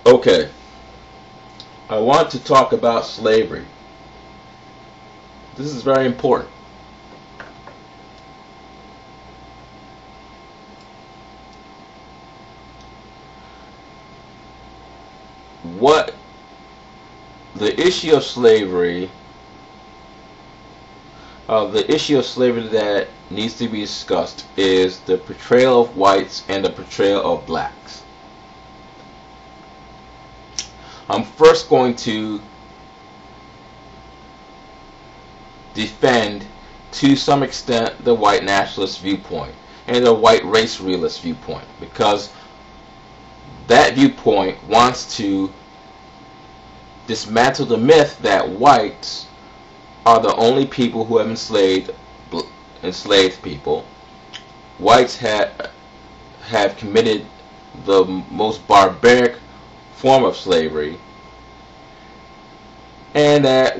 Okay, I want to talk about slavery. This is very important. What the issue of slavery, that needs to be discussed is the portrayal of whites and the portrayal of blacks. I'm first going to defend, to some extent, the white nationalist viewpoint and the white race realist viewpoint, because that viewpoint wants to dismantle the myth that whites are the only people who have enslaved people. Whites have committed the most barbaric form of slavery, and that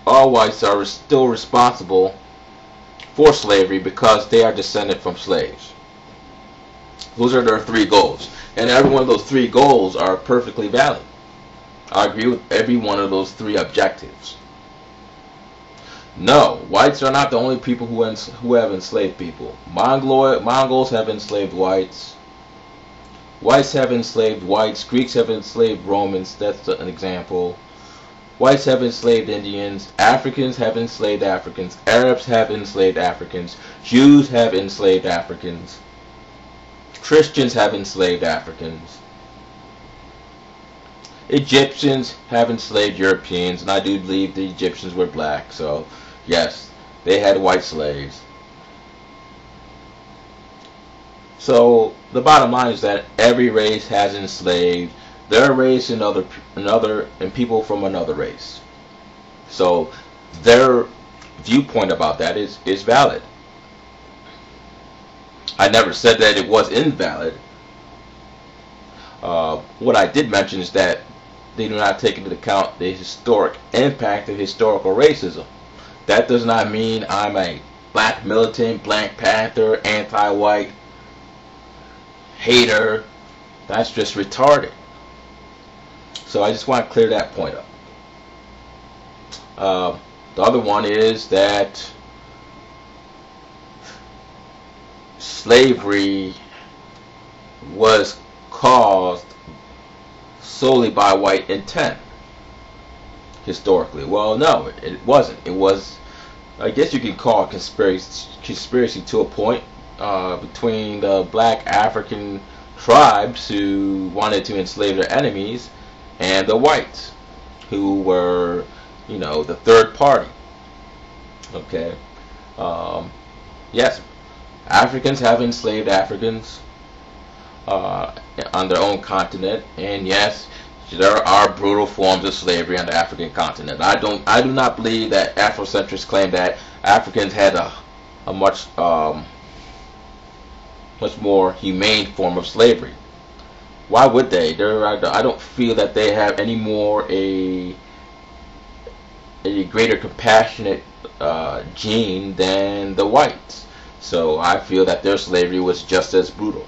all whites are still responsible for slavery because they are descended from slaves. Those are their three goals, and every one of those three goals are perfectly valid. I agree with every one of those three objectives. No, whites are not the only people who have enslaved people. Mongols have enslaved whites. Whites have enslaved whites. Greeks have enslaved Romans. That's an example. Whites have enslaved Indians. Africans have enslaved Africans. Arabs have enslaved Africans. Jews have enslaved Africans. Christians have enslaved Africans. Egyptians have enslaved Europeans, and I do believe the Egyptians were black, so yes, they had white slaves. So the bottom line is that every race has enslaved their race and people from another race. So their viewpoint about that is valid. I never said that it was invalid. What I did mention is that they do not take into account the historic impact of historical racism. That does not mean I'm a black militant, Black Panther, anti-white hater. That's just retarded. So I just want to clear that point up. The other one is that slavery was caused solely by white intent historically. Well, no, it wasn't. It was, I guess you can call it conspiracy to a point, between the black African tribes who wanted to enslave their enemies and the whites who were, the third party. Okay. Yes, Africans have enslaved Africans on their own continent, and yes, there are brutal forms of slavery on the African continent. I do not believe that Afrocentrists claim that Africans had a much more humane form of slavery. Why would they? I don't feel that they have any more a greater compassionate gene than the whites. So I feel that their slavery was just as brutal.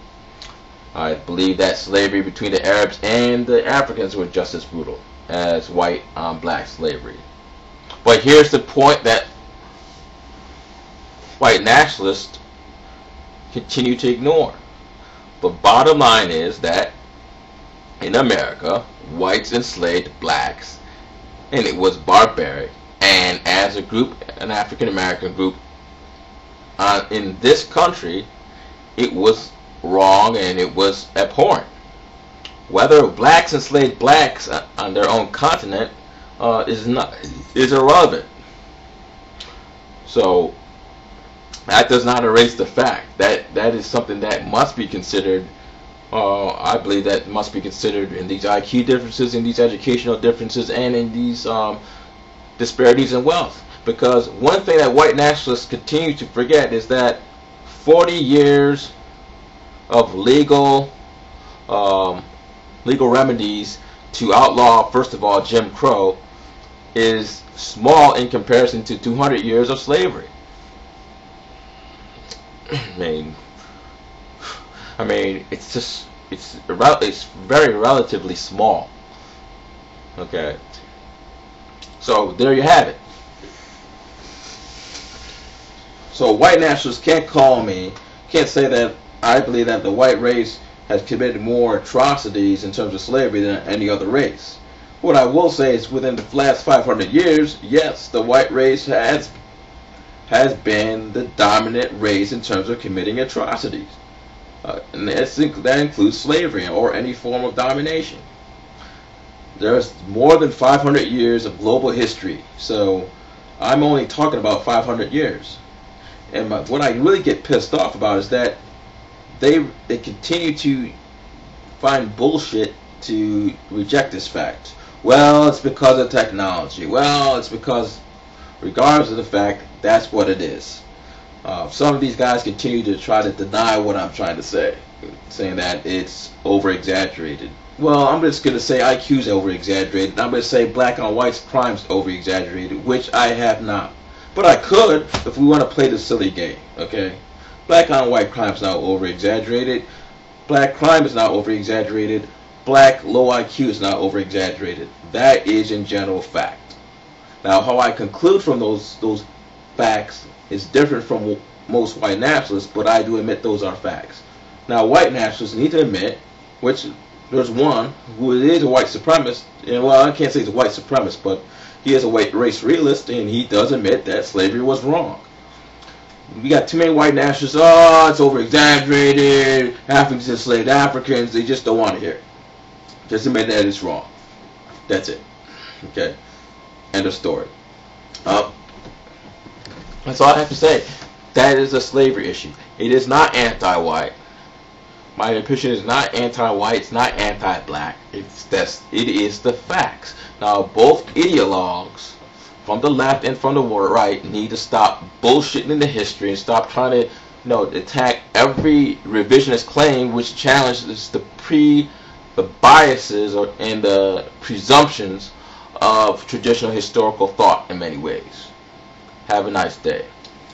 I believe that slavery between the Arabs and the Africans was just as brutal as white on black slavery. But here's the point that white nationalists continue to ignore. The bottom line is that in America, whites enslaved blacks, and it was barbaric. And as a group, an African American group, in this country, it was wrong and it was abhorrent. Whether blacks enslaved blacks on their own continent is irrelevant. So that does not erase the fact that that is something that must be considered. I believe that must be considered in these IQ differences, in these educational differences, and in these disparities in wealth. Because one thing that white nationalists continue to forget is that 40 years of legal remedies to outlaw, first of all, Jim Crow is small in comparison to 200 years of slavery. I mean, it's just it's very relatively small. Okay, so there you have it. So white nationalists can't say that I believe that the white race has committed more atrocities in terms of slavery than any other race. What I will say is within the last 500 years, yes, the white race has been the dominant race in terms of committing atrocities. And that includes slavery or any form of domination. There's more than 500 years of global history, so I'm only talking about 500 years. And what I really get pissed off about is that they continue to find bullshit to reject this fact. Well, it's because of technology. Well, it's because, regardless of the fact, that's what it is. Some of these guys continue to try to deny what I'm trying to say, saying that it's over-exaggerated. Well, I'm just going to say IQ's over-exaggerated. I'm going to say black on white's crime's over-exaggerated, which I have not. But I could if we want to play this silly game, okay? Black on white crime's not over-exaggerated. Black crime is not over-exaggerated. Black low IQ is not over-exaggerated. That is in general fact. Now, how I conclude from those facts is different from most white nationalists, but I do admit those are facts. Now, white nationalists need to admit, which there's one who is a white supremacist, and well, I can't say he's a white supremacist, but he is a white race realist, and he does admit that slavery was wrong. We got too many white nationalists, oh, it's over-exaggerated, Africans enslaved Africans, they just don't want to hear it. Just admit that it's wrong. That's it. Okay? End of story. That's all I have to say. That is a slavery issue. It is not anti-white. My opinion is not anti-white. It's not anti-black. It is the facts. Now, both ideologues, from the left and from the right, need to stop bullshitting in the history and stop trying to, attack every revisionist claim which challenges the biases and the presumptions of traditional historical thought in many ways. Have a nice day.